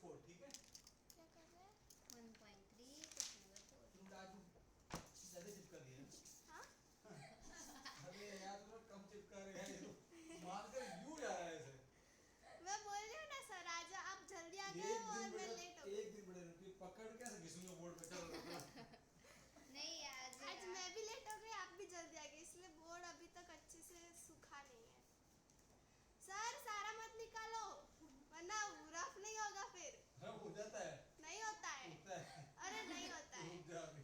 4, ठीक है? क्या कर रहे हैं? 1.3 क्वेश्चन नंबर 4। तुम आज ज्यादा चिपका दिया। हाँ? अरे यार तुम कम चिपका रहे हैं, तो मार्कर यूं जा रहा है ऐसे। मैं बोल रही हूँ ना सर, आज आप जल्दी आ गए हो और मैं लेट हो गई। एक दिन बड़े रुपये पकड़ कैसे घिसूंगा बोर्ड पे, चलो नहीं यार, आज मैं भी लेट हो गई, आप भी जल्दी आ गए, इसलिए बोर्ड अभी तक अच्छे से सूखा नहीं है। सर सारा मत निकालो वरना रफ नहीं होगा फिर। हाँ हो जाता है। नहीं होता है। होता है। अरे नहीं होता है। रुक जा अभी।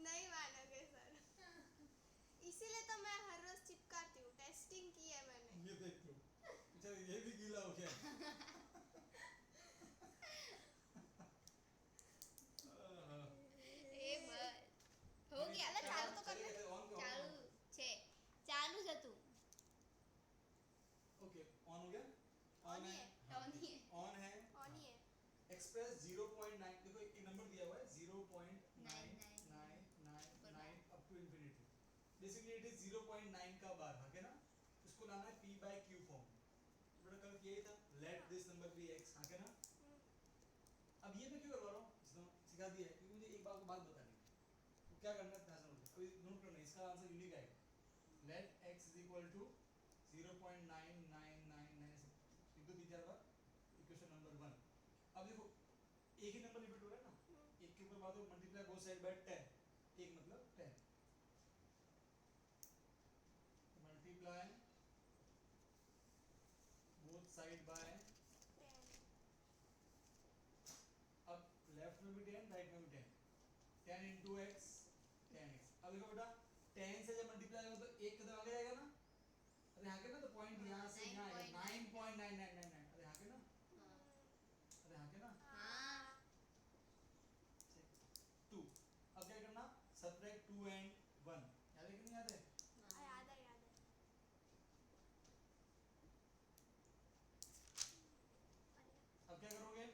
नहीं मानोगे सर, इसीलिए तो मैं हर रोज चिपकाती हूँ, टेस्टिंग की है मैंने। ये देख लो, चल ये भी गीला हो गया। ए बस हो गया। अरे चालू तो कर ले। चालू छे चालू जा तू। ओके ऑन हो गया। ऑन ही है। हाँ, ऑन ही है। ऑन है। ऑन ही है। एक्सप्रेस 0.9, देखो एक नंबर दिया हुआ है 0.9999 up to infinity. Basically it is 0.9 का बार, है ना? इसको लाना है p by q फॉर्म। बड़ा कल किया था, let this number be x, है ना? अब ये मैं क्यों करवा रहा हूँ, सिखा दिया है क्योंकि मुझे एक बात बतानी है। तो क्या करना है, ध्यान से अभी नोट करना है, इसका आंसर यूनिक आएगा। Let x is equal to 0.9999, एक दो तीन चार बार इक्वेशन नंबर 1। अब देखो एक ही नंबर रिपीट हो रहा है ना, एक के ऊपर बाद मल्टीप्लाई बोथ साइड बाय 10, एक मतलब 10 मल्टीप्लाई बोथ साइड बाय। अब लेफ्ट में भी 10, राइट में भी 10, 10 into x 10x। अब देखो बेटा 10 से जब मल्टीप्लाई होगा तो एक कदम आगे जाएगा ना। अरे यहाँ के ना तो पॉइंट यहाँ से यहाँ आएगा 9.9999। अरे यहाँ के ना, अरे यहाँ के ना हाँ 2। अब क्या करना, सबट्रैक्ट 2 and 1, याद है कि नहीं याद है? याद है, याद है। अब क्या करोगे,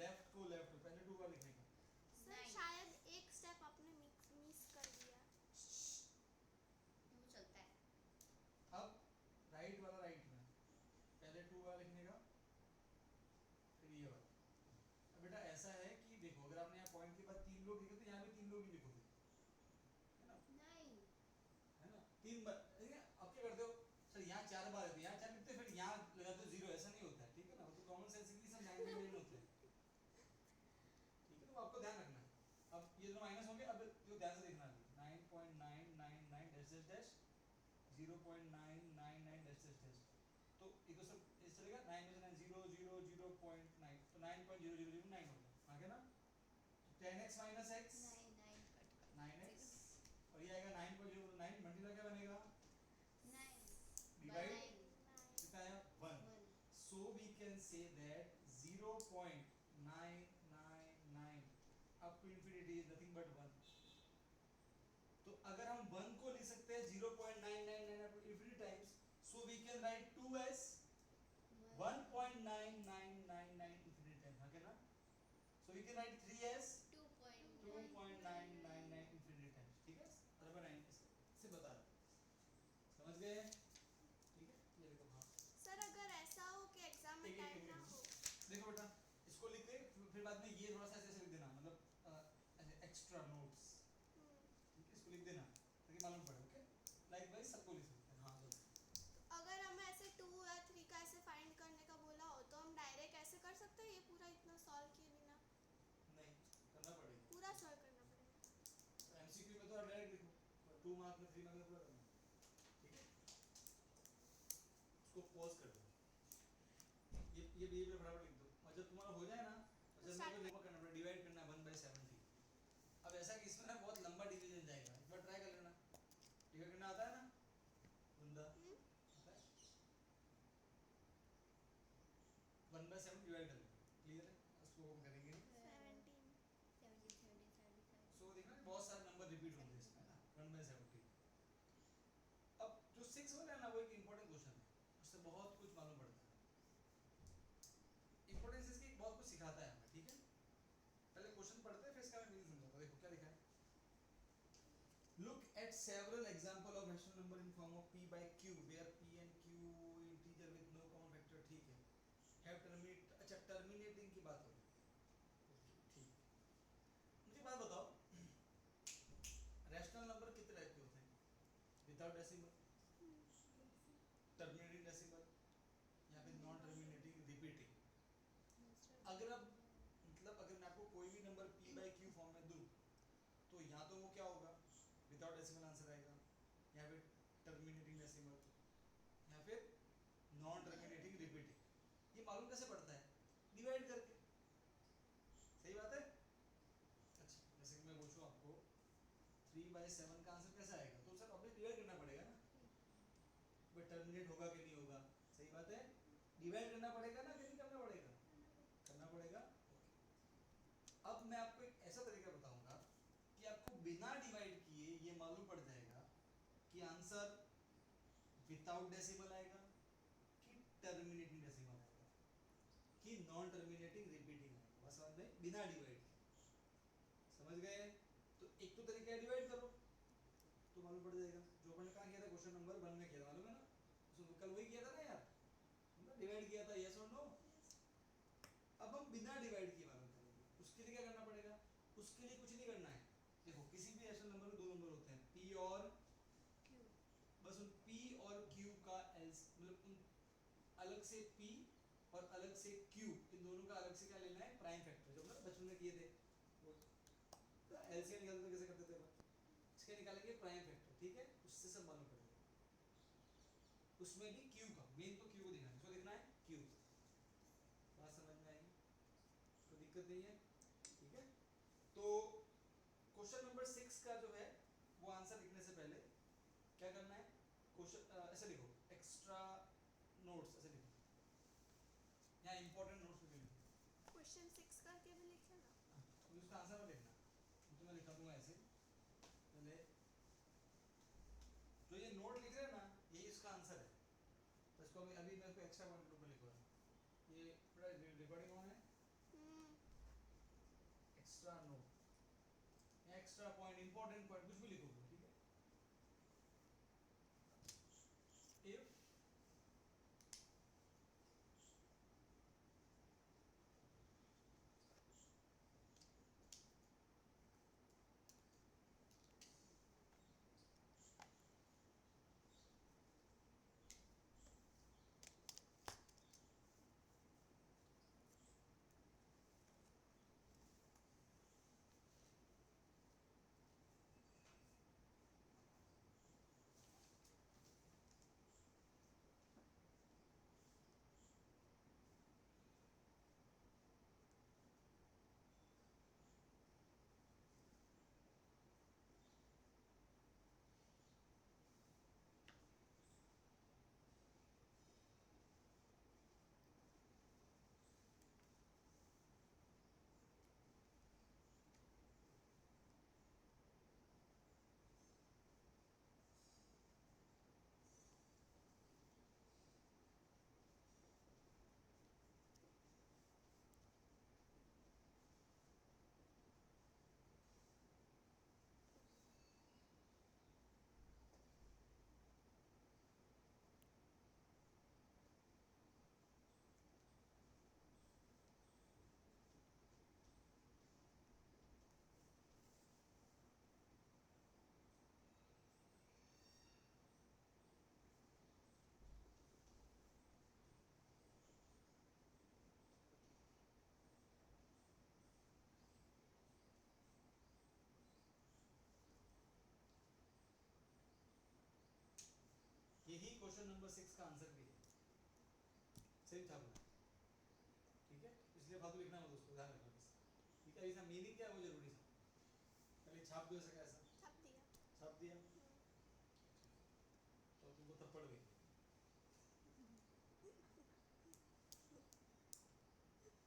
लेफ्ट को लेफ्ट में पहले 2 बार लिखने का। सर शायद एक स्टेप आपने मिस कर दिया। वो चलता है। अब राइट वाला राइट में पहले 2 बार लिखने का, फिर ये वाला। अब बेटा ऐसा है कि देखो अगर आपने यहाँ पॉइंट के बाद 3 लोग लिखे तो यहाँ भी 3 लोग ही लिखोगे, है ना? नहीं है ना, 3 बार। ठीक है, अब क्या करते हो, सर यहाँ 4 बार है, यहाँ 4 लिखते फिर यहाँ लगाते हो 0, ऐसा नहीं होता है, ठीक है ना? वो तो कॉमन सेंस के लिए सब लैंग्वेज में होते हैं, ठीक है? तो आपको ध्यान रखना है। अब ये जो माइनस होंगे, अब जो ध्यान से देखना है 9.999 dash dash dash 0.999 dash dash dash, तो ये तो सब इस चलेगा 9 में से 9 0 0 0.9, तो 9.0009 होगा, आगे ना 10x minus x 9x, और ये आएगा 9.09 मल्टीप्लाई क्या बनेगा, 9 डिवाइड कितना आया 1। So we can say that 0.999 up to infinity is nothing but 1। तो अगर हम 1 को लिख सकते हैं 0.999 up to infinity times, so we can write 2 as 1.9999 infinite time, है ना? So we can write 3 as 2.999 infinite times, ठीक है? अरे बनाएं इससे बता रहा, समझ गए? ठीक है, ये देखो। हाँ सर अगर ऐसा हो कि एग्जाम में टाइम ना हो, देखो बेटा इसको लिख दे, फिर बाद में ये थोड़ा सा ऐसे लिख देना, मतलब ऐसे एक्स्ट्रा नोट्स, ठीक है? इसको लिख देना ताकि मालूम पड़े, ओके? लाइकवाइज सबको लिख सकते हैं। हाँ बोलो। अगर हमें ऐसे 2 या 3 का ऐसे फाइंड करने का बोला हो तो हम डायरेक्ट ऐसे कर सकते हैं, ये पूरा इतना सॉल्व किए बिना? नहीं करना पड़ेगा, पूरा सॉल्व करना पड़ेगा। एमसीक्यू में तो डायरेक्ट लिखो, 2 मार्क में 3 मार्क में पूरा करना, ठीक है? इसको पॉज कर दो, ये भी फटाफट लिख दो, और जब तुम्हारा हो जाए ना, जब मैं को करना पड़ेगा, डिवाइड करना 1/70। अब ऐसा कि इसमें ना बहुत लंबा डिवीजन जाएगा, एक बार ट्राई कर लेना। डिवाइड करना आता है ना बंदा, आता है? 1/7 डिवाइड कर लेना, क्लियर है? उसको हम करेंगे 17 सो देखना बहुत सारे नंबर रिपीट होंगे इसमें ना 1/70। अब जो 6 वाला है ना वो एक इंपॉर्टेंट क्वेश्चन है, उससे बहुत कुछ मालूम पड़ता है, इंपॉर्टेंस इसकी बहुत कुछ सिखाता है हमें, ठीक है? पहले क्वेश्चन पढ़ते हैं फिर इसका मैं मीनिंग समझाता हूं। देखो क्या लिखा है, look at several example of rational number in form of p by q where p and q integer with no common factor, ठीक है? have term अगर आप मतलब अगर मैं आपको कोई भी number p by q form में दूं तो या तो वो क्या होगा विदाउट डेसिमल आंसर आएगा, या फिर टर्मिनेटिंग डेसिमल, या फिर नॉन टर्मिनेटिंग रिपीटिंग। ये मालूम कैसे पड़ता है? डिवाइड करके। सही बात है। अच्छा जैसे कि मैं पूछूं आपको 3/7 का आंसर कैसे आएगा, तो सर ऑब्वियसली डिवाइड करना पड़ेगा ना, बट टर्मिनेट होगा कि नहीं होगा। सही बात है, डिवाइड करना पड़ेगा ना कि नहीं करना पड़ेगा? करना पड़ेगा। अब मैं आपको एक ऐसा तरीका बताऊंगा कि आपको बिना डिवाइड किए ये मालूम पड़ जाएगा कि आंसर विदाउट डेसिमल आएगा कि टर्मिनेटिंग डेसिमल आएगा कि नॉन टर्मिनेटिंग रिपीटिंग आएगा। बस समझ में, बिना डिवाइड किए। समझ गए? तो एक तो तरीका है डिवाइड करो तो मालूम पड़ जाएगा, जो अपन ने कहा किया था क्वेश्चन नंबर 1 में किया था, मालूम है ना? तो कल वही किया था ना यार, डिवाइड किया था, यस और नो। अब हम बिना डिवाइड किए मालूम करेंगे। उसके लिए क्या करना पड़ेगा? उसके लिए कुछ नहीं करना है। देखो किसी भी रेशनल नंबर में दो नंबर होते हैं, p और Q. बस उन p और q का एल्स मतलब उन अलग से p और अलग से q, इन दोनों का अलग से क्या लेना है? Prime factor. जो मतलब बचपन में किए थे वो तो एलसीएम निकालते कैसे करते थे अपन, इसके निकालेंगे प्राइम फैक्टर, ठीक है? उससे सब मालूम पड़ जाएगा। उसमें भी q का, मेन तो q को देखना है, इसको देखना है q। बात समझ में आई? कोई दिक्कत नहीं है, ठीक है? तो क्वेश्चन नंबर 6 का जो है वो आंसर लिखने से पहले क्या करना है? क्वेश्चन ऐसे लिखो, एक्स्ट्रा नोट्स ऐसे लिखो, या इंपॉर्टेंट नोट्स भी लिखो। क्वेश्चन 6 करके भी लिखे ना। तो उसका आंसर में लिखना, तो मैं लिखा दूंगा ऐसे पहले। जो ये नोट लिख रहे हैं ना, यही इसका आंसर है। तो इसको अभी मैं इसको एक्स्ट्रा पॉइंट ग्रुप में लिखूंगा। ये पूरा रिकॉर्डिंग ऑन है। Extra note, extra point, important point, कुछ भी लिखो, ठीक है? इफ यही क्वेश्चन नंबर 6 का आंसर भी है, सेम छापना, ठीक है? इसलिए फालतू लिखना मत, उसको ध्यान रखना बस, ठीक है? इसका मीनिंग क्या है वो जरूरी था, पहले छाप दो ऐसा कैसा छाप दिया। छाप दिया तो तुमको थप्पड़ भी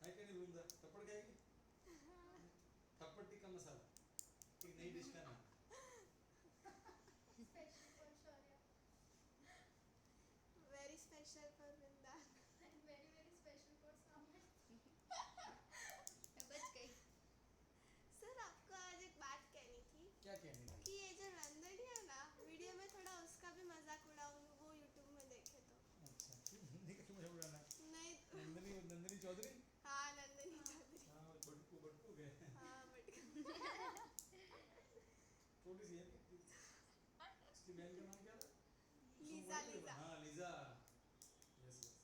है कि नहीं भूमदा? थप्पड़ खाएगी? थप्पड़ टिक्का मसाला, एक नई डिश का नाम। Special for Shaurya very special for Vrinda. and very very special for Samir. मैं बच गई। सर आपको आज एक बात कहनी थी क्या कहने कि की? ये जो नंदनी है ना, वीडियो में थोड़ा उसका भी मजाक उड़ाऊं, वो यूट्यूब में देखे तो। अच्छा नंदनी का क्यों मजाक उड़ाना है? नहीं तो नंदनी नंदनी चौधरी, हाँ नंदनी चौधरी। हाँ वो बटकू बटकू गए, हाँ बट छोटी सी है कितनी, उसकी बहन का नाम क्या था? Lisa Lisa. हाँ लीजा, यस यस।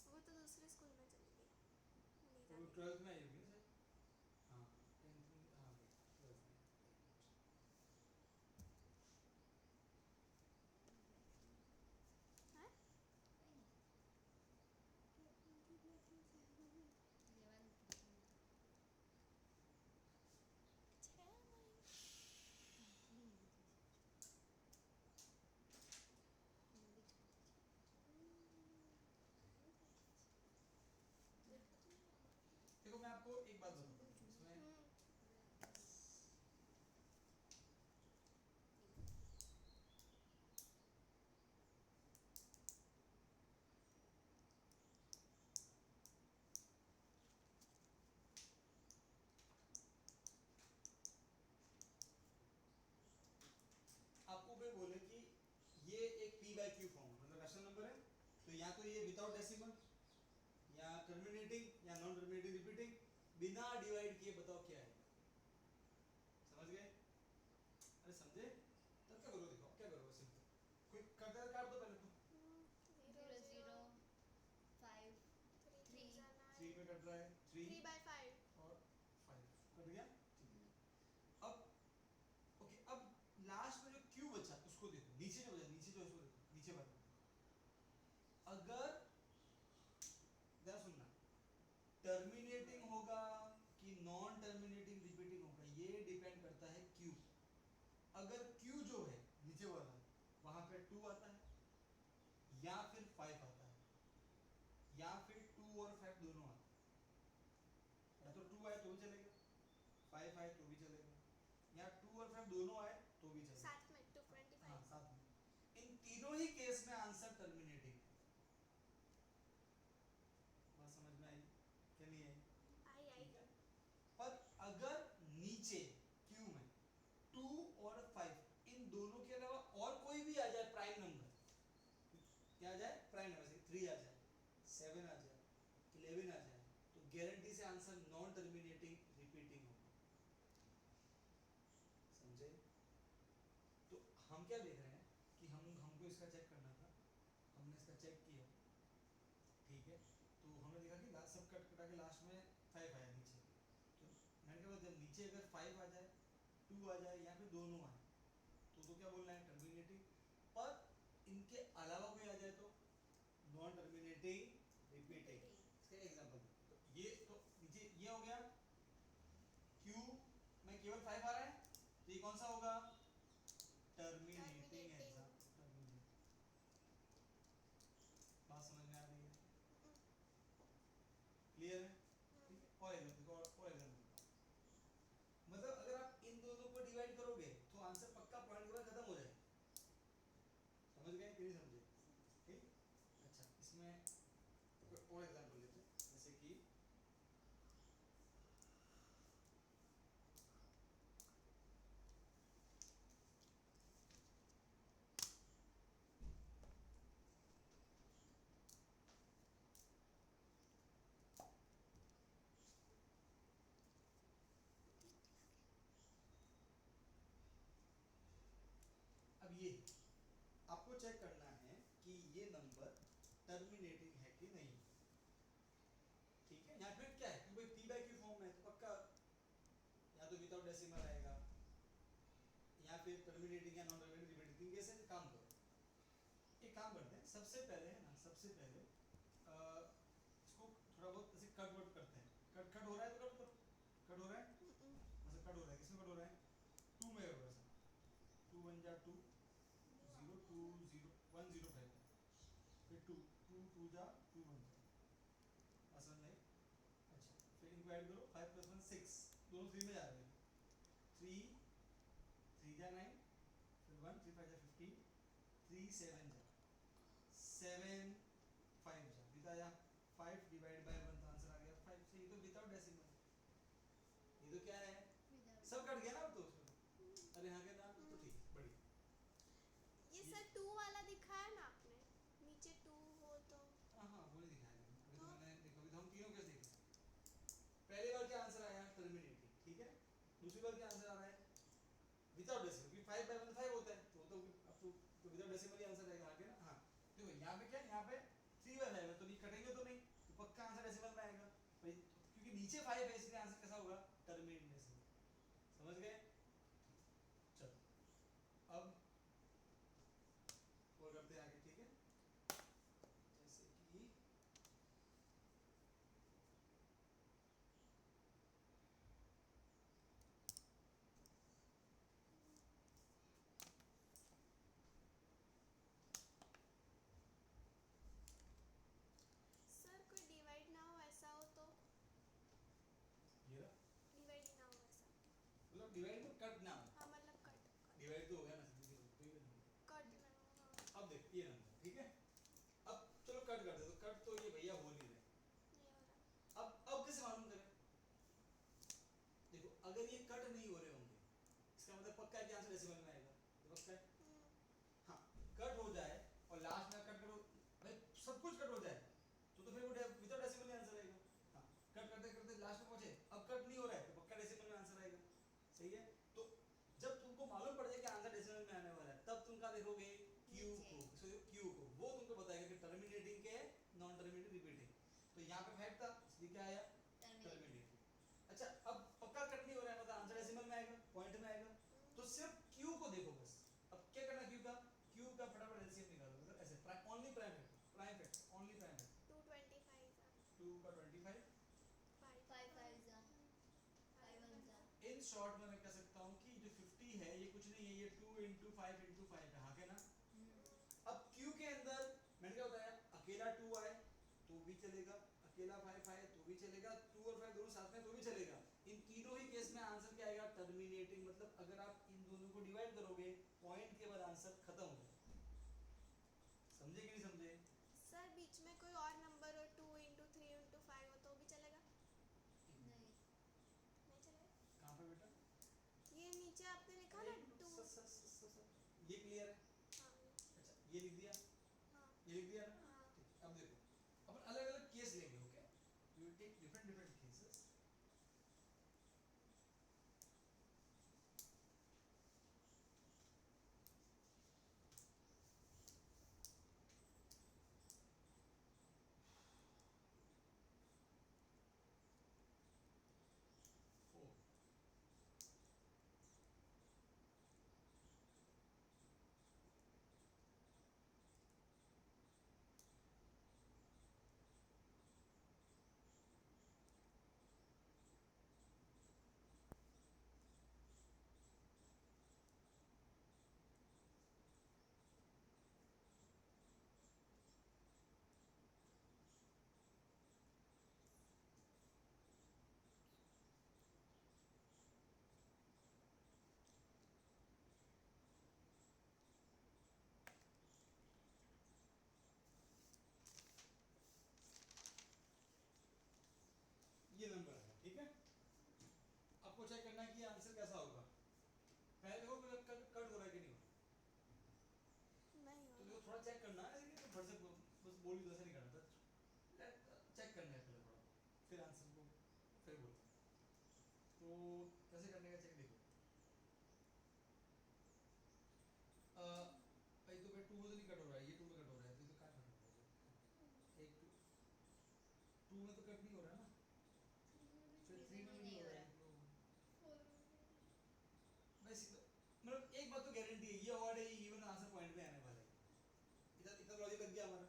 वो तो दूसरे स्कूल में तो 12th में आई होगी ना सर? हाँ 10th में, हाँ 12th में। हैं? 11th देखो मैं आपको एक बात बताऊँ इसमें, आपको कोई बोले कि ये एक p बाय q फॉर्म मतलब रैशनल नंबर है, तो या तो ये विदाउट डेसिमल या टर्मिनेटिंग या नॉन टर्मिनेटिंग रिपीटिंग, बिना डिवाइड किए बताओ क्या है। समझ गए? अरे समझे? तब क्या करो, देखो क्या करो, सिंपल कोई करता है, काट दो पहले तो। 0 0 5 3 3 3 पे कट रहा है, 3 3/5 और 5 कट गया, ठीक है। अब ओके, अब लास्ट में जो q बचा उसको देखो, नीचे जो बचा, नीचे जो है उसको देखो, नीचे वाला अगर जरा सुनना, टर्मिनेटिंग होगा कि नॉन टर्मिनेटिंग रिपीटिंग होगा ये डिपेंड करता है q। अगर q जो है नीचे वाला वहां पे 2 आता है या फिर 5 आता है या फिर 2 और 5 दोनों आते हैं, या तो 2 आए तो भी चलेगा, 5 आए तो भी चलेगा, या 2 और 5 दोनों आए तो भी चलेगा, साथ में 225 हाँ साथ में। इन तीनों ही केस में आंसर टर्मिनेटिंग है। बात समझ में आई क्या नहीं आई? आई ठीक है। पर अगर नीचे Q में 2 और 5 इन दोनों के अलावा और कोई भी आ जाए प्राइम नंबर, क्या आ जाए प्राइम नंबर, से 3 आ जाए, 7 आ जाए, 11 आ जाए, तो गारंटी से आंसर नॉन टर्मिनेटिंग रिपीटिंग होगा। समझे? तो हम क्या देख रहे हैं कि हमको इसका चेक करना था, हमने इसका चेक किया, ठीक है। तो हमने देखा कि लास्ट सब कट कटा के लास्ट में 5 आया नीचे, तो मैंने कहा जब नीचे अगर 5 आ जाए, 2 आ जाए या फिर दोनों आए तो क्या बोलना है टर्मिनेटिंग, पर इनके अलावा कोई आ जाए तो नॉन टर्मिनेटिंग रिपीटिंग। इसका एग्जांपल तो ये तो नीचे ये हो गया, Q में केवल 5 आ रहा है तो ये कौन सा होगा? Terminating exam. बात समझ में आ रही है? क्लियर है? ठीक है। और एग्जांपल और एग्जांपल मतलब अगर आप इन दोनों को डिवाइड करोगे तो आंसर पक्का पॉइंट के बाद खत्म हो जाएगा। समझ गए कि नहीं समझे? ठीक। अच्छा, इसमें और एग्जांपल लेते हैं, जैसे कि अब ये आपको चेक करना है कि ये नंबर टर्मिनेटिंग है कि नहीं। ठीक है, यहाँ पे क्या है कि भाई p बाय q फॉर्म में तो पक्का या तो विदाउट डेसिमल आएगा या फिर टर्मिनेटिंग या नॉन टर्मिनेटिंग रिपीटिंग। कैसे काम करो, एक काम करते हैं, सबसे पहले है ना, सबसे पहले इसको थोड़ा बहुत ऐसे कट वट करते हैं। कट कट हो रहा है तो कट करो, कट हो रहा है मतलब कट हो रहा है, किसमें कट हो रहा है? 2 में कट हो रहा है, 2 1 जा 2 0 2 0 1 0 5 फिर 2 2 2 जा 2 1 जा, आसान नहीं। अच्छा, फिर इनको ऐड करो, 5 + 1 6, दोनों 3 में जा रहे हैं, 3 3 जा 9, फिर 1 3 5 जा 15, 3 7 जा 7 5 जा बिताया 5 डिवाइड बाय 1 तो आंसर आ गया 5। से ये तो विदाउट डेसिमल, ये तो क्या है, without सब कट गया ना अब तो उसमें। अरे हाँ क्या नाम तो ठीक है, बढ़िया। ये सर 2 वाला दिखाया ना आपने, नीचे 2 हो तो हाँ हाँ वो नहीं दिखाया मैंने, अभी तो मैंने देखो, अभी तो हम तीनों केस देखे। पहली बार क्या आंसर आया टर्मिनेटिंग, ठीक है। दूसरी बार क्या आंसर आ रहा है विदाउट डेसिमल, क्योंकि 5 बाय 1 5 होता है तो अब तो विदाउट डेसिमल ही आंसर आएगा आगे ना। हाँ देखो यहाँ पे क्या है, यहाँ पे 3 बाय 5 है तो नहीं कटेंगे तो नहीं, तो पक्का आंसर डेसिमल में आएगा भाई, क्योंकि नीचे 5 है इसलिए आंसर कैसा होगा टर्मिनेटिंग डेसिमल। समझ गए? चलो अब और करते हैं आगे, ठीक है? जैसे कि सर कोई डिवाइड ना हो ऐसा हो तो, ये रहा, डिवाइड ना हो ऐसा, मतलब डिवाइड में कट ना हो। हाँ मतलब कट डिवाइड तो हो गया ना, सीधी सी बात, कोई भी नहीं। कट ना हो, हाँ अब देख ये नंबर, ठीक है? अब चलो कट कर दे, तो कट तो ये भैया हो नहीं रहे। नहीं हो रहा। अब कैसे मालूम करें? देखो अगर ये कट नहीं हो रहे होंगे इसका मतलब पक्का है कि आंसर डेसिमल में आएगा, तो पक्का है। हाँ, कट हो जाए और लास्ट में कट करो, भाई सब कुछ कट हो जाए तो फिर वो विदाउट डेसिमल में आंसर आएगा। हाँ, कट करते करते लास्ट में पहुंचे, अब कट नहीं हो रहा है तो पक्का डेसिमल में आंसर आएगा। सही है? तो जब तुमको मालूम पड़ जाए कि आंसर डेसिमल में आने वाला है तब तुम क्या देखोगे? क्यू को, क्यू को, वो तुमको बताएगा कि टर्मिनेटिंग के नॉन टर्मिनेटिंग रिपीटिंग। तो यहाँ पे फैक्ट था इसलिए क्या आया? टर्मिनेटिंग। अच्छा अब पक्का कट नहीं हो रहा है मतलब आंसर डेसिमल में आएगा, पॉइंट में आएगा। तो सिर्फ क्यू को देखो बस। अब क्या करना क्यू का? क्यू का फटाफट एलसीएम निकालो, मतलब ऐसे only prime factor, prime factor, only prime factor. 225 था, 2 का 25। 5 5 5 जा 5 1 जा इन शॉर्ट में मैं कह सकता हूँ कि जो 50 है ये कुछ नहीं है, ये 2 × 5 × 5 है, हाँ के ना? अब क्यू के अंदर मैंने क्या बताया? अकेला 2 आए तो भी चलेगा, अकेला 5 आए तो भी चलेगा, 2 और 5 दोनों साथ में तो भी चलेगा। इन तीनों ही केस में आंसर क्या आएगा? टर्मिनेटिंग। मतलब अगर आप इन दोनों को डिवाइड करोगे पॉइंट के बाद आंसर खत्म हो जाएगा। समझे कि नहीं समझे? सर बीच में कोई और नंबर हो 2 × 3 × 5 हो तो भी चलेगा? नहीं नहीं चलेगा। कहाँ पे बेटा? ये नीचे आपने लिखा ना 2, ये क्लियर है? हाँ अच्छा ये लिख दिया, हाँ ये लिख दिया ना? हाँ। ठीक, अब देखो अपन अलग अलग केस लेंगे, okay? We will take different different cases. ये नंबर है, ठीक है? आपको चेक करना है कि आंसर कैसा होगा। पहले देखो कट हो रहा है कि नहीं हो रहा। नहीं तो हो देखो थोड़ा चेक करना है, ऐसे नहीं तो फट से बस बोल भी ऐसा नहीं करना था। चेक करना है पहले थोड़ा, फिर आंसर को फिर बोलना। तो कैसे करने का चेक देखो। भाई तो 2 में तो नहीं कट हो रहा है, ये 2 में कट हो रहा है, तो ये तो क्या कट हो रहा है? एक 2 में तो कट नहीं हो रहा है ना, फिर 3 में भी नहीं हो रहा है। बस मतलब एक बात तो गारंटी है, ये वर्ड है ये इवन आंसर पॉइंट में आने वाला है। इधर इतना लॉजिक लग गया हमारा?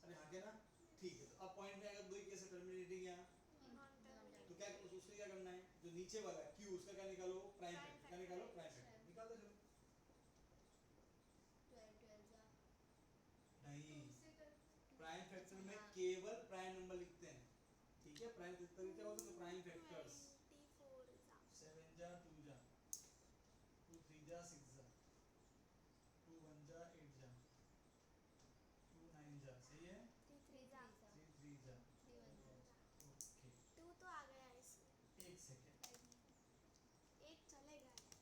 अरे हाँ क्या ना? ठीक है, तो अब पॉइंट में आएगा, दो ही केस टर्मिनेटिंग यहाँ। तो क्या उसको क्या करना है? जो नीचे वाला है क्यू उसका क्या निकालो? Prime factor. क्या निकालो? प्राइम फैक्टर निकाल दो। चलो 12 12 जा नहीं, से कर प्राइम फैक्टर में हाँ। केवल प्राइम नंबर लिखते हैं, ठीक है? प्राइम फैक्टर क्या होता है? तो प्राइम फैक्टर्स 24 था। 7 जा 2 जा 2 3 जा 6 जा 2 1 जा 8 जा 2 9 जा, सही है? 3 3 था, 3 3 जा। 3 1 जा ओके 2 तो आ गया इसमें, एक सेकेंड, एक चलेगा यार।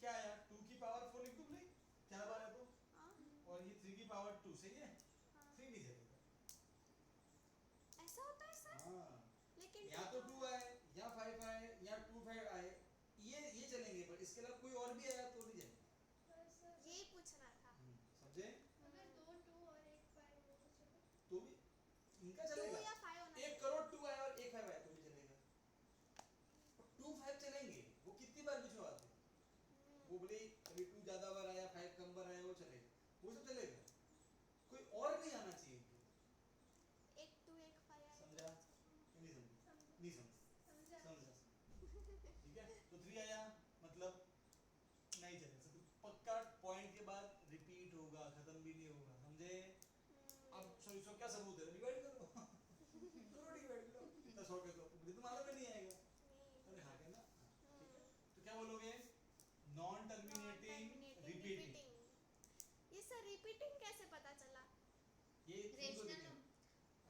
क्या यार 2 की पावर 4 लिख दूं भाई? 4 बार है तो, हाँ और ये 3 की पावर 2, सही है? हाँ 3 नहीं चलेगा। ऐसा होता है सर? हाँ, लेकिन या तो 2 आए या 5 आए या 2 5 आए, ये चलेंगे, पर इसके अलावा कोई और भी आया तो नहीं जाएगा। यही पूछना था। समझे? अगर 2 2 और 1 5 हो तो चलो। तो भी इनका 2 चलेगा। या 5 होना 1 करोड़ 2 आया और 1 5 आया तो भी चलेगा। तो 3 आया मतलब नहीं चलेगा, तो पक्का पॉइंट के बाद रिपीट होगा, खत्म भी नहीं होगा, समझे? अब सोचो क्या सबूत है, डिवाइड करो करो डिवाइड करो, कितना सॉल्व कर दो, मुझे तो मालूम ही नहीं आएगा। अरे हाँ क्या ना, ठीक है, तो क्या बोलोगे? Non terminating repeating. ये सर रिपीटिंग कैसे पता चला? ये थ्री को रेशनल देखिए। नंबर।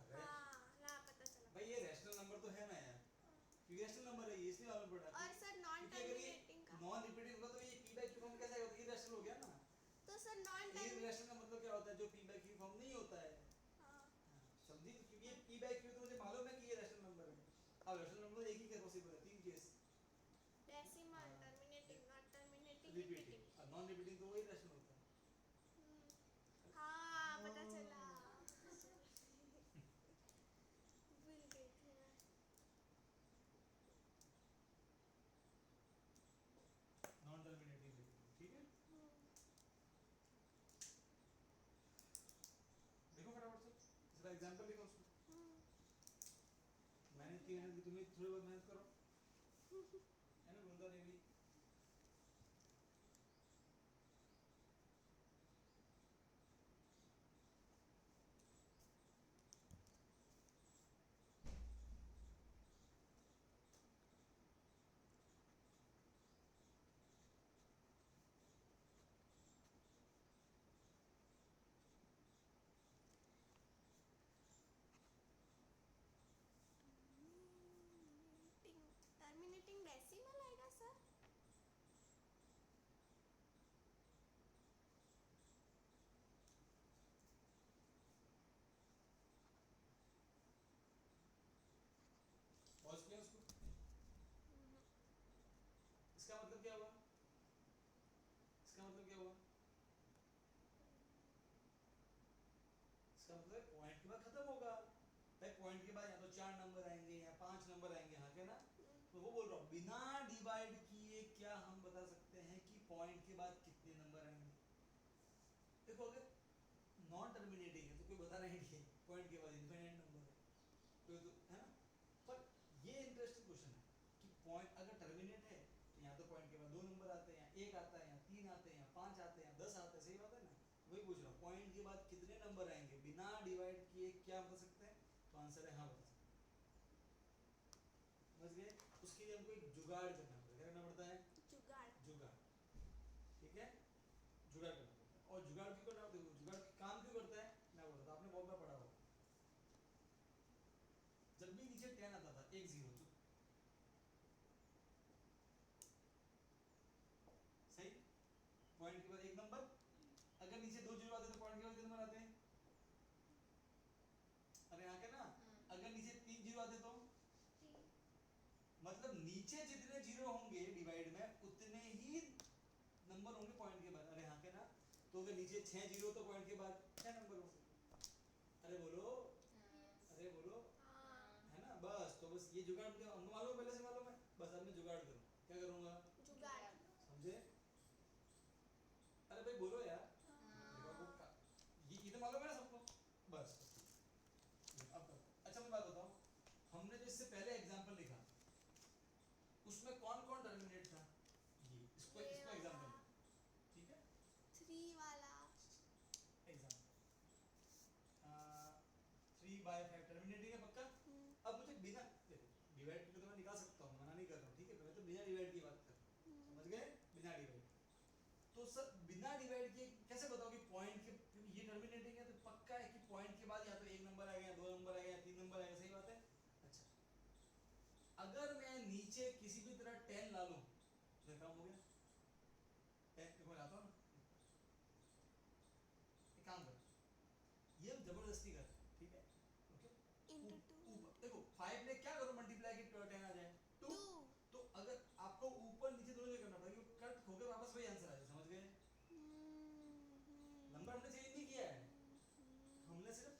अरे हाँ पता चला। भाई ये रैशनल नंबर तो है ना यार, क्योंकि रैशनल नंबर है ये, इसलिए मालूम पड़ा। और सर नॉन क्योंकि अगर ये टर्मिनेटिंग का? नॉन रिपीटिंग होगा तो ये p बाय q फॉर्म कैसे आएगा? तो इरेशनल हो गया ना। तो सर नॉन टर्मिनेटिंग। इरेशनल का मतलब क्या होता है? जो p बाय q फॉर्म नहीं होता है। समझी? क्योंकि ये p बाय q तो मुझे मालूम है कि ये रैशनल नंबर है। अब रैशनल नंबर एक ही केस पॉसिबल है, तीन केस। डेसिमल, हाँ। Terminating, not terminating, repeating repeating. और नॉन रिपीटिंग तो वही रैशनल होता है। हाँ पता चला। भूल गई थी मैं। नॉन टर्मिनेटिंग रिपीटिंग, ठीक है? देखो फटाफट से इसका एग्जांपल लिखो उसको। मेहनत की मेहनत की, तुम्हें थोड़ी बहुत मेहनत करो, है ना? वृंदा देवी टर्मिनेटिंग डेसिमल आएगा सर? पॉज किया उसको। इसका मतलब क्या हुआ? इसका मतलब क्या हुआ? इसका मतलब पॉइंट के बाद खत्म होगा भाई। पॉइंट के बाद या तो 4 नंबर आएंगे या 5 नंबर आएंगे, हाँ के ना? तो वो बोल रहा हूँ बिना डिवाइड किए क्या हम बता सकते हैं कि पॉइंट के बाद कितने नंबर आएंगे? देखो अगर नॉन टर्मिनेटिंग है तो कोई बता नहीं है पॉइंट के बाद इनफिनिट नंबर है, कोई तो है ना? पर ये इंटरेस्टिंग क्वेश्चन है कि पॉइंट अगर टर्मिनेट है तो यहाँ तो पॉइंट के बाद 2 नंबर आते हैं, या 1 आता है, या 3 आते हैं, या 5 आते हैं, 10 आते हैं, सही बात है ना? वही पूछ रहा हूँ पॉइंट के बाद कितने नंबर आएंगे बिना डिवाइड किए, क्या बता सकते हैं? तो आंसर है हाँ बता सकते हैं। समझ गए? उसके लिए हमको एक जुगाड़ करना पड़ता है। क्या करना पड़ता है? जुगाड़। जुगाड़, ठीक है? जुगाड़ करना पड़ता है। और जुगाड़ क्यों करना? देखो जुगाड़ काम क्यों करता है मैं बोलता था, आपने बहुत बार पढ़ा होगा। जब भी नीचे 10 आता था, 1 0 तो सही, पॉइंट के बाद एक नंबर। अगर नीचे 2 जीरो आते तो पॉइंट के बाद कितने नंबर आते हैं? अरे यहाँ के ना, अगर नीचे 3 जीरो आते तो मतलब नीचे जितने जीरो होंगे डिवाइड में उतने ही नंबर होंगे पॉइंट के बाद। अरे हाँ के ना? तो अगर नीचे 6 जीरो तो पॉइंट के बाद 6 नंबर होंगे। अरे बोलो, अरे बोलो, है ना? बस तो बस ये जुगाड़ मुझे हमको मालूम है, पहले से मालूम है, बस अब मैं जुगाड़ करूँ। क्या करूँगा? जुगाड़। समझे? अरे भाई बोलो यार। देखो आपको ये तो मालूम है ना सबको? बस अब अच्छा मैं बात बताऊं, हमने जो इससे पहले एग्जांपल लिखा उसमें कौन कौन टर्मिनेट था? ये इसको ये इसको वाला। एग्जांपल, ठीक है? 3 वाला। एग्जांपल 3/5 टर्मिनेटिंग है पक्का? अब मुझे बिना देखो डिवाइड करके तो मैं निकाल सकता हूँ, मना नहीं कर रहा हूँ, ठीक है? मैं तो बिना डिवाइड की बात कर रहा हूँ, समझ गए? बिना डिवाइड। तो सर बिना डिवाइड किए कैसे बताओ कि पॉइंट के, क्योंकि ये टर्मिनेटिंग है तो पक्का है कि पॉइंट के बाद या तो 1 नंबर आएगा, या 2 नंबर आएगा, या 3 नंबर आएगा, सही बात है? अच्छा अगर मैं नीचे किसी भी तरह 10 ला लूं तो काम हो गया। 10 देखो लाता हूं ना, एक काम कर, ये हम जबरदस्ती कर, ठीक है? ओके Into ऊपर 2। देखो 5 में क्या करो मल्टीप्लाई कि 10 आ जाए 2। 2। तो अगर आपको ऊपर नीचे दोनों जगह करना पड़ेगा, कट होकर वापस वही आंसर आ जाए, समझ गए? नंबर हमने चेंज नहीं किया है, हमने सिर्फ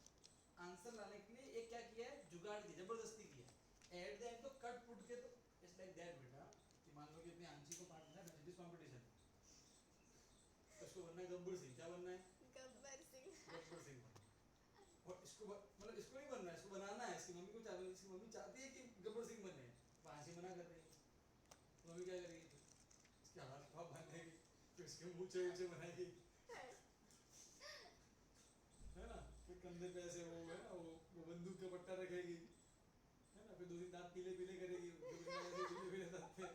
आंसर लाने के लिए एक क्या किया है, जुगाड़ की जबरदस्ती किया है। एट द एंड तो कट पुट के तो इट्स लाइक दैट बेटा, कि मान लो कि अपनी आंची को पार्टनर है फिजिक्स कंपटीशन, तो इसको बनना है गब्बर सिंह। क्या बनना है? गब्बर सिंह। गब्बर सिंह बनना है। और इसको मतलब इसको नहीं बनना है, इसको बनाना है। इसकी मम्मी को चाहती है, इसकी मम्मी चाहती है कि गब्बर सिंह बने, फांसी मना कर रही है, तो मम्मी क्या करेगी? इसके ऊंचे ऊंचे बनाएगी, है ना, फिर कंधे पे ऐसे वो है ना वो बंदूक का पट्टा रखेगी, है ना, फिर दो तीन दांत पीले पीले करेगी, पीले पीले दांत पे,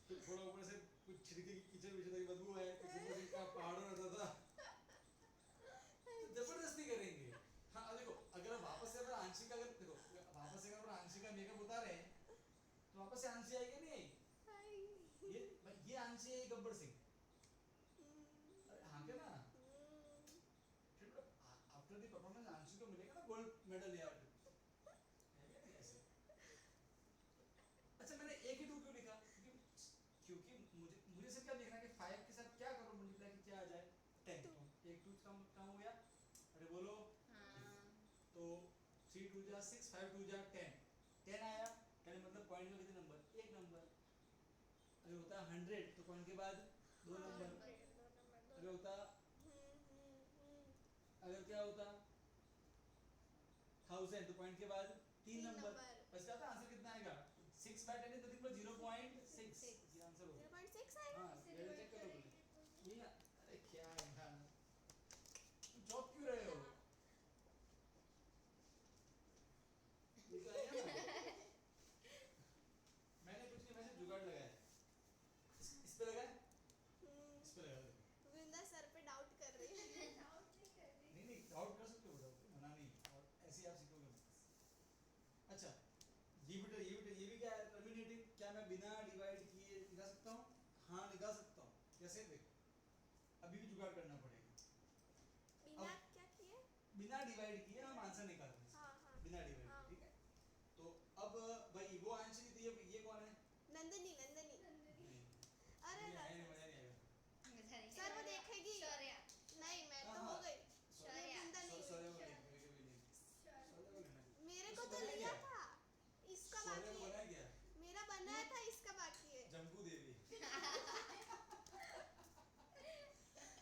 फिर थोड़ा ऊपर से कुछ छिड़के कीचड़ विचड़ की बदबू आए, ऊपर से का पहाड़ों रहता था, तो जबरदस्ती करेंगे। हाँ अब देखो अगर हम वापस से अगर आंशिका अगर देखो वापस से अगर आंशिका मेकअप उतारे तो वापस से आंशी आएगी नहीं आई, ये आंशी है गब्बर सिंह, अरे हाँ क्या ना, आफ्टर द परफॉर्मेंस आंशी को मिलेगा ना गोल्ड मेडल या ऐसे। अच्छा मैंने एक ही टू क्यों लिखा, क्योंकि मुझे मुझे सिर्फ क्या देखना है कि 5 के साथ क्या करो मल्टीप्लाई कि क्या आ जाए 10, तो एक 2 कम हो गया, अरे बोलो तो 3 2 जा 6 5 2 जा 10, 10 आया, कहने मतलब पॉइंट में कितने नंबर, एक नंबर, अगर होता 100 तो पॉइंट के बाद 2 नंबर, अगर होता अगर क्या होता 1000 तो पॉइंट के बाद 3 नंबर, बस क्या था आंसर कितना आएगा 6 बाय 10 इज नथिंग बट 0.6, ये आंसर होगा 0.6 आएगा। हां ये चेक करो ये ना, अरे क्या है यार तुम चौक क्यों रहे हो, ये तो आएगा ना, मैंने कुछ नहीं मैंने जुगाड़ लगाया है, इस पे लगाया, इस पे लगा दो, वृंदा सर पे डाउट कर रही है। डाउट नहीं कर रही। नहीं नहीं डाउट कर सकते हो, डाउट मना नहीं, और ऐसे ही आप सीखोगे। अच्छा ये भी क्या है टर्मिनेटिंग, क्या मैं बिना डिवाइड किए लिखा सकता हूँ, हाँ लिखा सकता हूँ, कैसे देखो अभी भी जुगाड़ करना पड़ेगा, बिना क्या किए, बिना डिवाइड किए हम आंसर निकालते हैं, हाँ बिना डिवाइड हाँ। किए, ठीक है, तो अब भाई वो आंसर थी, ये कौन है, नंदनी अरे नहीं, ना मजा नहीं आएगा, सर वो देखेगी, शौर्या नहीं मैं तो हाँ, हो गई, शौर्या। ये वृंदा नहीं सॉरी हुई। मेरे को तो बनाया लिया क्या? था, इसका सॉरी बाकी बनाया है, क्या, मेरा बनाया था इसका बाकी है। जम्बू देवी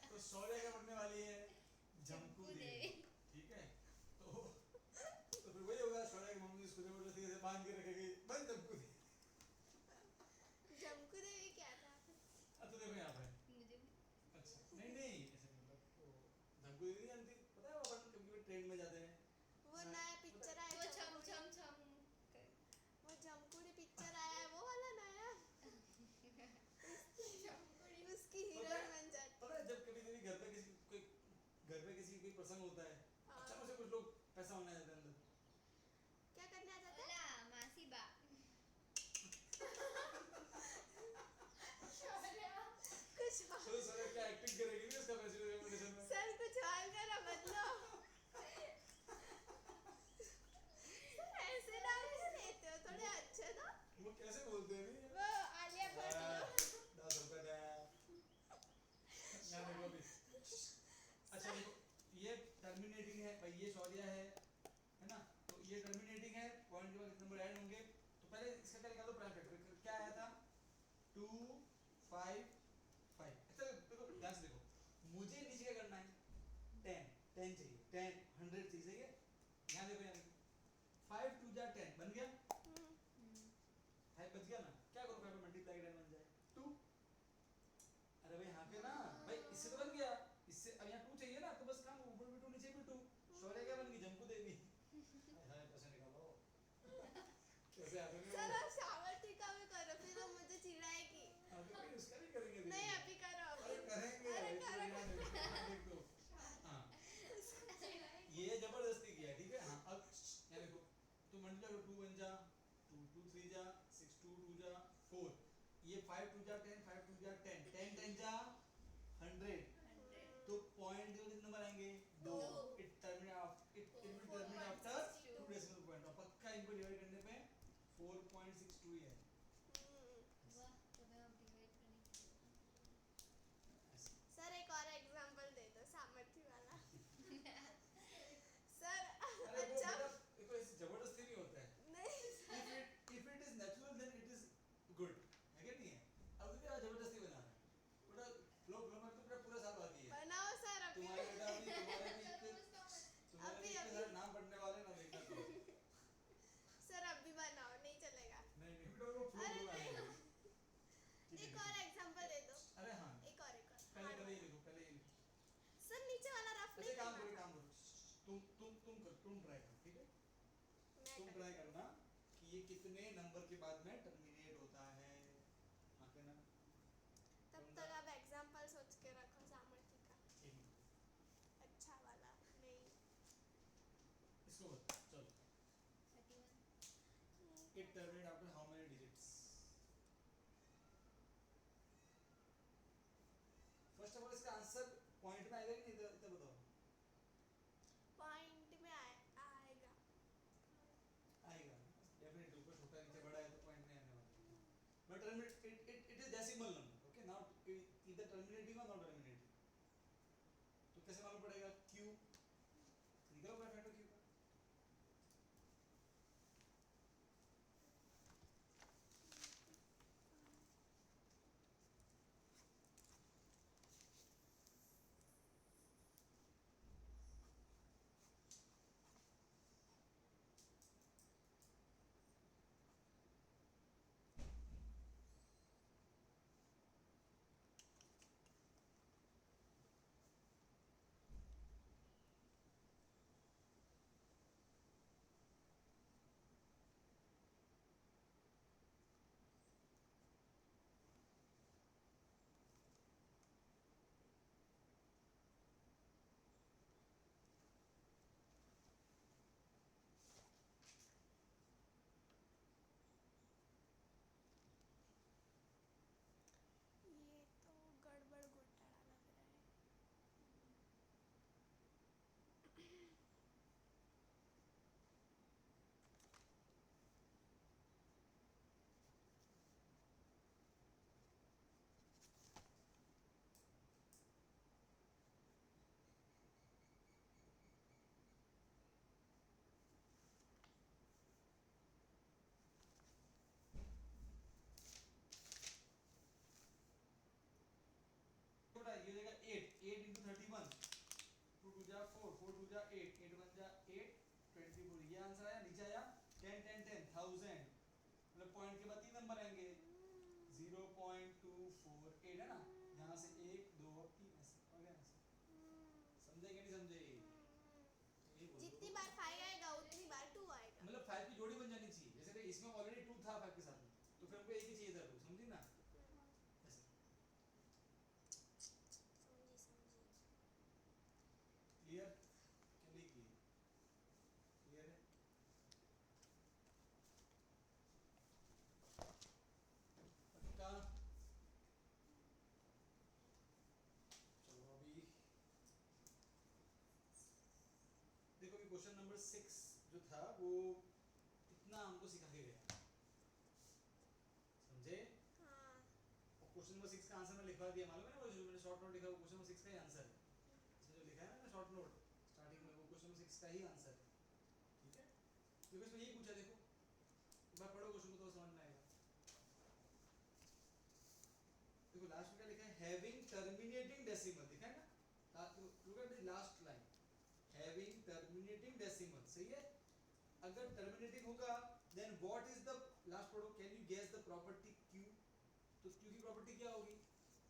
तो शौर्य क्या बनने वाली है, जम्कू देवी, ठीक है, तो फिर वही होगा, शौर्य की मम्मी उसको जबरदस्ती से बांध के रखेगी, बन जम्कू देवी, जमकू देवी क्या था, अब तो देखो यहाँ पे, मुझे अच्छा नहीं ऐसे मतलब वो जम्कू देवी नहीं जानती, पता है वो अपन कभी ट्रेन में जाते हैं, वो हाँ, नया पिक्चर आया वो है, छम छम छम वो जमकुड़ी पिक्चर आया है वो वाला नया, उसकी हीरोइन बन जाती। पता है जब कभी कभी घर पे किसी कोई प्रसंग होता है, हाँ। अचानक से कुछ लोग पैसा होने जाते हैं अंदर, क्या करने आ जाता है, ओला मासी बा कुछ चलो सर क्या एक्टिंग करेगी नहीं उसका पैसे रिकमेंडेशन में, सर कुछ और करो बदलो, सर ऐसे नाम क्यों लेते हो, थोड़े अच्छे दो, वो कैसे बोलते हैं नहीं, वो आलिया भट्ट दो। 10 रुपए दे, यहाँ देखो अभी, अच्छा देखो ये टर्मिनेटिंग है भाई, ये शौर्य है ना, तो ये टर्मिनेटिंग है, पॉइंट के बाद कितने नंबर ऐड होंगे, तो पहले इसका क्या निकालो प्राइम फैक्टर, क्या आया था 2 5 5, अच्छा देखो ध्यान से देखो, मुझे नीचे क्या करना है 10 चाहिए, 10 100 चाहिए, सही है, यहाँ देखो यहाँ देखो 5 2 जा 10 बन गया, 5 बच गया ना, क्या करो 5 मल्टीप्लाई 10 बन जाए 2, अरे भाई यहाँ पे ना भाई इससे तो बन गया, इससे अब यहाँ 2 चाहिए ना, तो बस काम ऊपर भी 2 नीचे भी 2, शौर्य क्या बन गई जम्कू देवी, हाय पैसे निकालो कैसे आ गए सर आप सावरती का भी करो, फिर वो मुझे चिढ़ाएगी, अभी उसका नहीं करेंगे, नहीं अभी करो, अरे करेंगे, अरे एक करो। तो देख दो, हाँ ये जबरदस्ती किया, ठीक है, हाँ अब यहाँ देखो तो मल्टीप्लाई करो 2 1 जा 2 2 3 जा 6 2 2 जा 4, ये 5 2 जा 10 5 2 जा 10 10 10 जा 100, तो पॉइंट देखो कितने नंबर आएंगे 2, it will terminate after 2 decimal point, और पक्का इनको डिवाइड करने पे 4.62 ही है, वाह तो मैं अब डिवाइड करने की सर एक और एग्जांपल दे दो सामर्थी वाला, सर अरे वो अच्छा मतलब देखो ऐसे जबरदस्ती नहीं होता है, नहीं if it is natural then it is good, है कि नहीं है, अब तो क्या जबरदस्ती बना रहा है, पूरा फ्लो में तो पूरा साल बाकी है, बनाओ सर अभी, तुम्हारे बेटा भी तुम्हारे भी इतने सारे नाम पढ़ने वाले ना देखना तो, सर अभी बनाओ, नहीं चलेगा, नहीं बेटा वो तुम ट्राई करो, ठीक है? मैं तुम कर- ट्राई करना कि ये कितने नंबर के बाद में टर्मिनेट होता है, हाँ के ना? तब तक आप एग्जाम्पल सोच के रखो सामर्थ्य का, एक मिनट अच्छा वाला नहीं। इसको बता, चलो 31 it terminate after how many digits? First of all इसका आंसर पॉइंट में आएगा कि नहीं, इतना बताओ। पॉइंट में आएगा। आएगा डेफिनेटली, ऊपर छोटा नीचे बड़ा है तो पॉइंट में आने वाला है। But terminate it is decimal number, okay, not इधर टर्मिनेटिंग और नॉट टर्मिनेटिंग। तो कैसे मालूम पड़ेगा? q निकालो बाय फैक्टर q का। ये तो गड़बड़ घोटाला लग रहा है। छोटा ये हो जाएगा 8 8 into 31, 2 2 जा 4 4 2 जा 8 8 1 जा 8 24, ये आंसर आया। नीचे आया 10 10 10 1000, मतलब पॉइंट के बाद तीन नंबर आएंगे, 0.248 है ना, यहाँ से 1 2 3 ऐसे हो गया आंसर। समझे कि नहीं समझे? ये बोलो। जितनी बार 5 आएगा उतनी बार 2 आएगा। मतलब 5 की जोड़ी बन जानी चाहिए, जैसे कि इसमें ऑलरेडी 2 था 5 के साथ में, तो फिर हमको एक ही चाहिए था 2, समझी ना? ऐसे समझी समझी। क्लियर? क्या लिखी? क्लियर है? पक्का? चलो अभी देखो कि क्वेश्चन नंबर 6 जो था वो इतना हमको सिखा के गया, समझे? हाँ। और क्वेश्चन नंबर 6 का आंसर मैं लिखवा दिया, मालूम है ना? वो जो मैंने शॉर्ट नोट लिखा वो क्वेश्चन नंबर 6 का ही आंसर है। इसमें जो लिखा है ना शॉर्ट नोट स्टार्टिंग में, वो क्वेश्चन नंबर 6 का ही आंसर है, ठीक है? क्योंकि इसमें यही पूछा, देखो एक बार पढ़ो क्वेश्चन को तो समझ में आएगा। देखो लास्ट में क्या लिखा है? हैविंग टर्मिनेटिंग डेसिमल, लिखा है ना? Look at the last line, having terminating decimal, सही है? अगर टर्मिनेटिंग होगा then what is the, last पढ़ो, can you guess the property q? तो q की प्रॉपर्टी क्या होगी?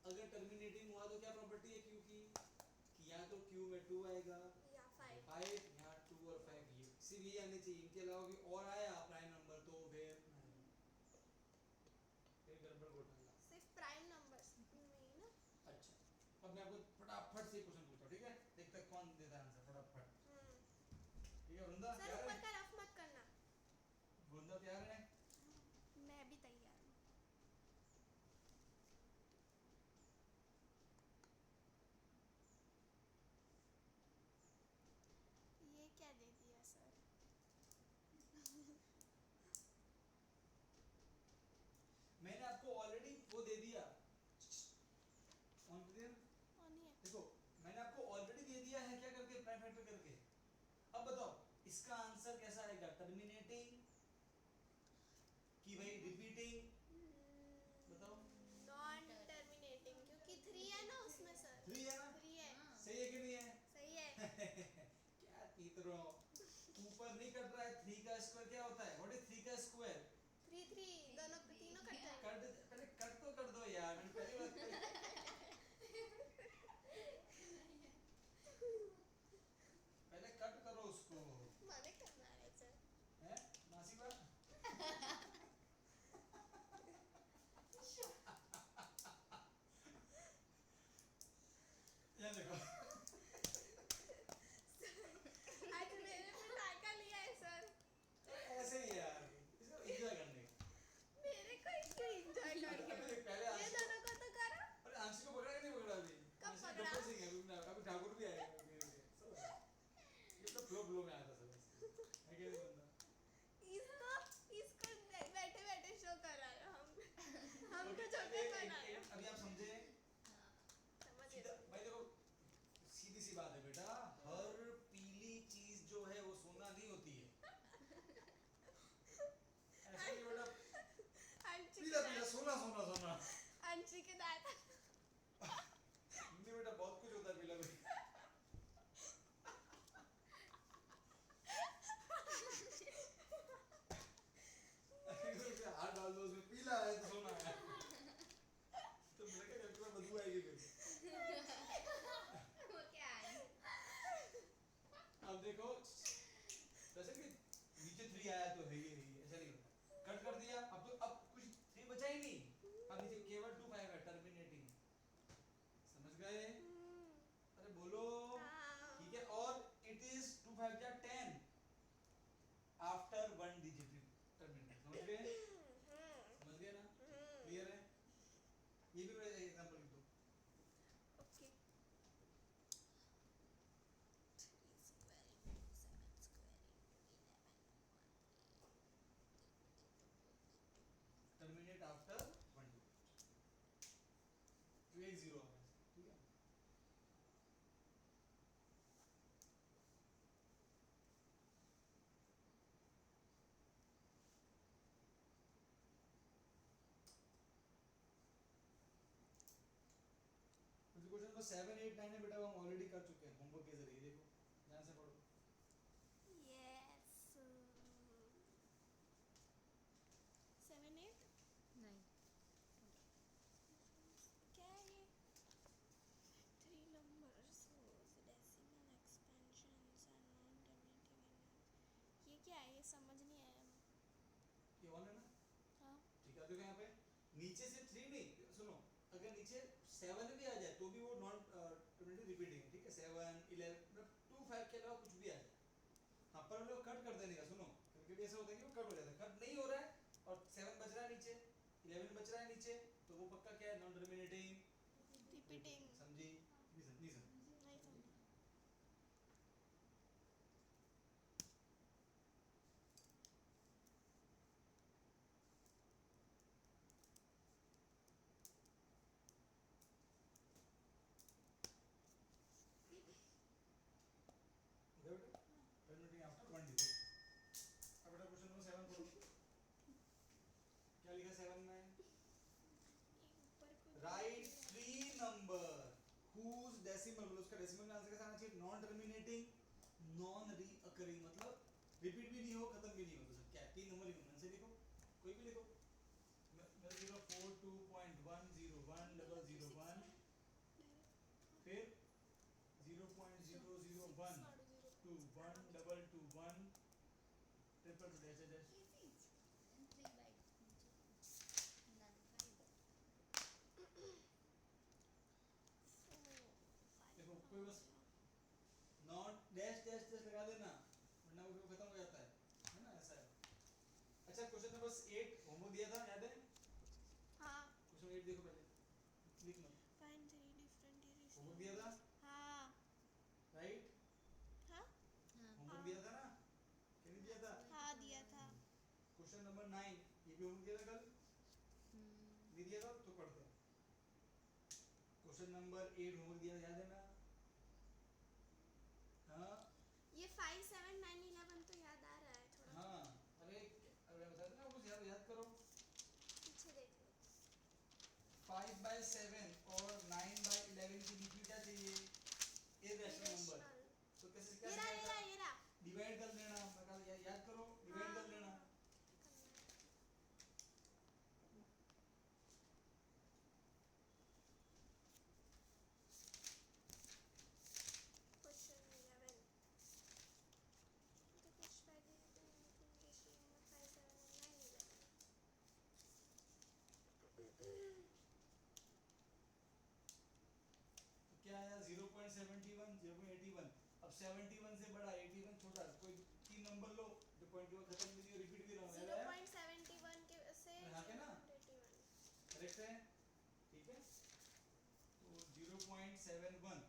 अगर टर्मिनेटिंग हुआ तो क्या प्रॉपर्टी है q की? कि या तो q में 2 आएगा या 5। 5, यहाँ 2 और 5 ये सिर्फ ये आने चाहिए, इनके अलावा भी और आया प्राइम नंबर तो फिर गड़बड़ घोटाला। सिर्फ प्राइम नंबर्स नहीं ना। अच्छा, अब मैं आपको फटाफट से क्वेश्चन पूछता हूँ, ठीक है? देखते हैं कौन देता है आंसर फटाफट। ठीक है वृंदा, सर तैयार ऊपर है? का रफ मत करना। वृंदा तैयार है? मैं भी तैयार हूँ। ये क्या दे दिया सर? मैंने आपको ऑलरेडी वो दे दिया, ऑन कर दिया ना? और नहीं है। देखो मैंने आपको ऑलरेडी दे दिया है, क्या करके? प्राइम फैक्टर करके। अब बताओ इसका आंसर कैसा आएगा? टर्मिनेटिंग कि भाई रिपीटिंग? बताओ। नॉन टर्मिनेटिंग, क्योंकि 3 है ना उसमें सर। 3 है ना? 3 है। हाँ। सही है कि नहीं है? सही है। क्या तीतरो, ऊपर नहीं कट रहा है। 3 का स्क्वायर क्या होता है? व्हाट इज 3 का स्क्वायर? 3 3 दोनों तीनों कट जाएंगे। कर दे, पहले कट तो कर दो यार, मैंने पहली बात कही। पहले कट करो उसको। शुरू में आया था सब है कि नहीं बंदा इसको इसको बैठे बैठे शो कर रहा है हम तो छोटे बना रहे अभी आप समझे समझ सीधा भाई देखो सीधी सी बात है बेटा हर पीली चीज जो है वो सोना नहीं होती है ऐसा नहीं बेटा पीला पीला सोना सोना सोना अंशी के दांत नहीं बेटा बहुत कुछ होता है पीला पीला हाथ डाल दो उसमें पीला है तो सोना है तो मेरा क्या करके बदबू आएगी फिर वो क्या है अब देखो जैसे कि नीचे 3 आया तो है ये ऐसा नहीं होता कट कर दिया अब तो अब कुछ 3 बचा ही नहीं अब नीचे केवल 2 आएगा टर्मिनेटिंग समझ गए अरे बोलो ठीक है और इट इज 2 5 जा 10 आफ्टर 1 डिजिट टर्मिनेट समझ गए ना क्लियर है ये भी मेरा एग्जांपल लिख दो ओके टर्मिनेट आफ्टर 1 डिजिट तो एक 0 आ गया ठीक है क्वेश्चन नंबर 7 8 9 है बेटा वो हम ऑलरेडी कर चुके हैं होमवर्क के जरिए देखो ध्यान से पढ़ो यस 7 8 नहीं क्या है ये 3 numbers whose decimal expansions are non-terminating ये क्या है ये समझ नहीं आया ये ऑन है ना हाँ ठीक है देखो यहाँ पे नीचे से 3 नहीं सुनो अगर नीचे 7 भी आ जाए तो भी वो नॉन टर्मिनेटिंग रिपीटिंग है ठीक है 7 11 मतलब 2 5 के अलावा कुछ भी आ जाए हाँ पर लोग कट कर देने का सुनो कभी कभी ऐसा होता है कि वो कट हो जाता है कट नहीं हो रहा है और 7 बच रहा है नीचे 11 बच रहा है नीचे तो वो पक्का क्या है नॉन टर्मिनेटिंग रिपीटिंग समझी नहीं समझी नहीं समझ टर्मिनेटिंग आफ्टर 1 डिजिट अब बेटा क्वेश्चन नंबर 7 पढ़ो क्या लिखा 7 में ऊपर को राइट 3 नंबर whose decimal मतलब उसका डेसिमल में आंसर कैसा आना चाहिए नॉन टर्मिनेटिंग नॉन रीअकरिंग मतलब रिपीट भी नहीं हो खत्म भी नहीं हो तो सब क्या है 3 नंबर लिखो मन से लिखो कोई भी लिखो मैं लिखो 42.101001 फिर 0.001 to 1221 triple dash dash 3 by none 5 देखो कोई बस नॉट डैश डैश डैश लगा देना वरना वो खत्म हो जाता है ना ऐसा है अच्छा क्वेश्चन नंबर 8 होमवर्क दिया था याद है हाँ क्वेश्चन 8 देखो पहले लिख लो फाइंड 3 different irrational होमवर्क दिया था हाँ राइट हाँ हाँ होमवर्क दिया था ना क्या नहीं दिया था हाँ दिया था क्वेश्चन नंबर 9 ये भी होमवर्क दिया था कल नहीं दिया था तो पढ़ते हैं क्वेश्चन नंबर 8 होमवर्क दिया था याद है ना हाँ ये 5 7 9 11 तो याद आ रहा है थोड़ा हाँ अरे बता ना कुछ याद करो पीछे देख लो 5/7 और 9/11 के बीच में क्या चाहिए इरेशनल नंबर Irrational। तो कैसे ये रहा ये रहा ये रहा डिवाइड कर लेना याद करो डिवाइड कर लेना क्वेश्चन 11 तो कुछ फायदे हैं रेशियो नंबर 5 7 9 11 तो क्या आया 0.71 0.81 अब 71 से बड़ा 81 छोटा कोई 3 नंबर लो जो पॉइंट को खत्म भी नहीं रिपीट भी ना हो रहा है 0.71 के से हाँ के ना 81 करेक्ट है ठीक है तो 0.71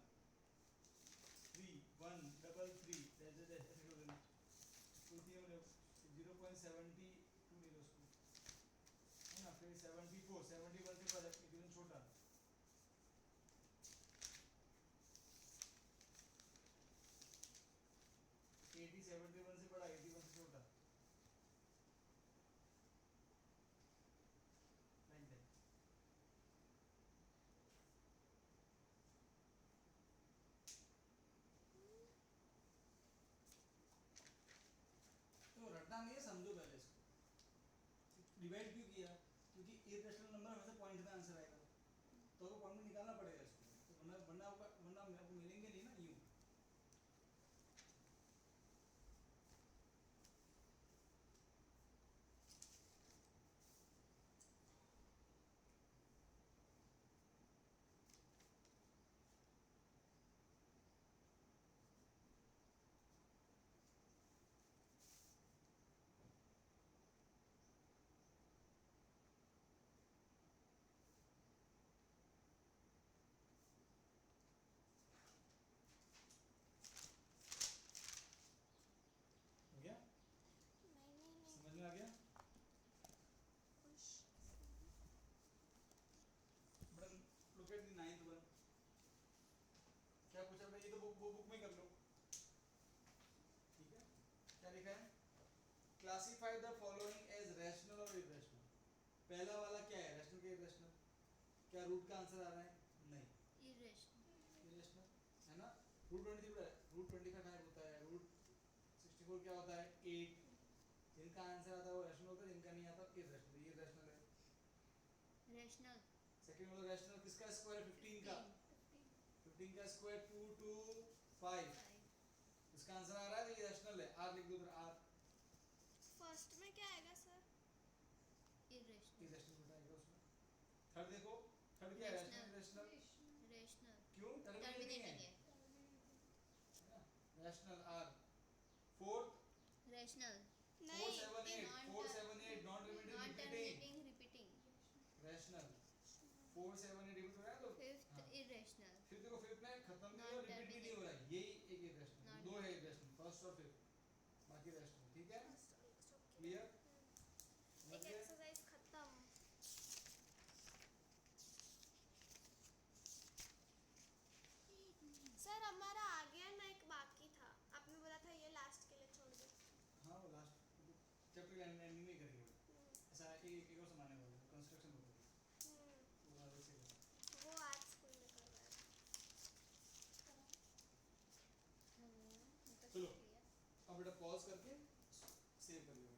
3 1 3 3 ऐसे कर देना 72 ले लो उसको, है ना, फिर 74, 71 से बड़ा 81 छोटा, 80 71 से बड़ा, 81 से छोटा, लाइक दैट। तो रटना नहीं है, समझो पहले इसको। डिवाइड क्यों किया? क्योंकि इरेशनल नंबर हमेशा पॉइंट में आंसर आएगा, तो आपको पॉइंट में निकालना पड़ेगा इसको, तो वरना आपको मिलेंगे नहीं ना यूं। हो गया? नहीं समझ में आ गया? खुश। But look at the 9th one, क्या पूछा भाई? ये तो बुक में कर लो, ठीक है? क्या लिखा है? Classify the following as rational और इरेशनल। पहला वाला क्या है, रैशनल के इरेशनल? क्या रूट का आंसर आ रहा है? नहीं, इरेशनल इरेशनल है ना। रूट 23 बड़ा है, रूट 25 फाइव होता है, रूट 64 क्या होता है? 8। जिनका आंसर आता है वो रैशनल होता है, जिनका नहीं आता इरेशनल। ये रैशनल है। रैशनल सेकंड वाला रैशनल किसका स्क्वायर? 15 का। 15 का स्क्वायर 2 2 5। इसका आंसर आ रहा है, तो ये रैशनल है। आर लिख दो उधर, आर। फर्स्ट में क्या आएगा सर? इरेशनल इरेशनल बताएगा उसमें। थर्ड देखो, थर्ड क्या है? रैशनल, रैशनल रैशनल क्यों? टर्मिनेटिंग है, टर्मिनेटिंग है rational are. Fourth rational 478 non non repeating, terminating repeating rational 478 repeat हो रहा है तो फिफ्थ हाँ। इरेशनल फिर देखो फिफ्थ में खत्म भी और Non रिपीट भी नहीं हो रहा है, यही एक इरेशनल, Non दो है इरेशनल, फर्स्ट और फिफ्थ, बाकी रैशनल। ठीक है, क्लियर? एक एक्सरसाइज खत्म। सर हमारा आ गया ना, एक बाकी था, आपने बोला था ये लास्ट के लिए छोड़ दो। हाँ वो लास्ट चैप्टर एंडिंग में करेंगे वो। ऐसा एक और सामान है वो कंस्ट्रक्शन होता है वो आगे से करेंगे। वो आज स्कूल में करवाया था। चलो अब बेटा पॉज करके सेव कर लो।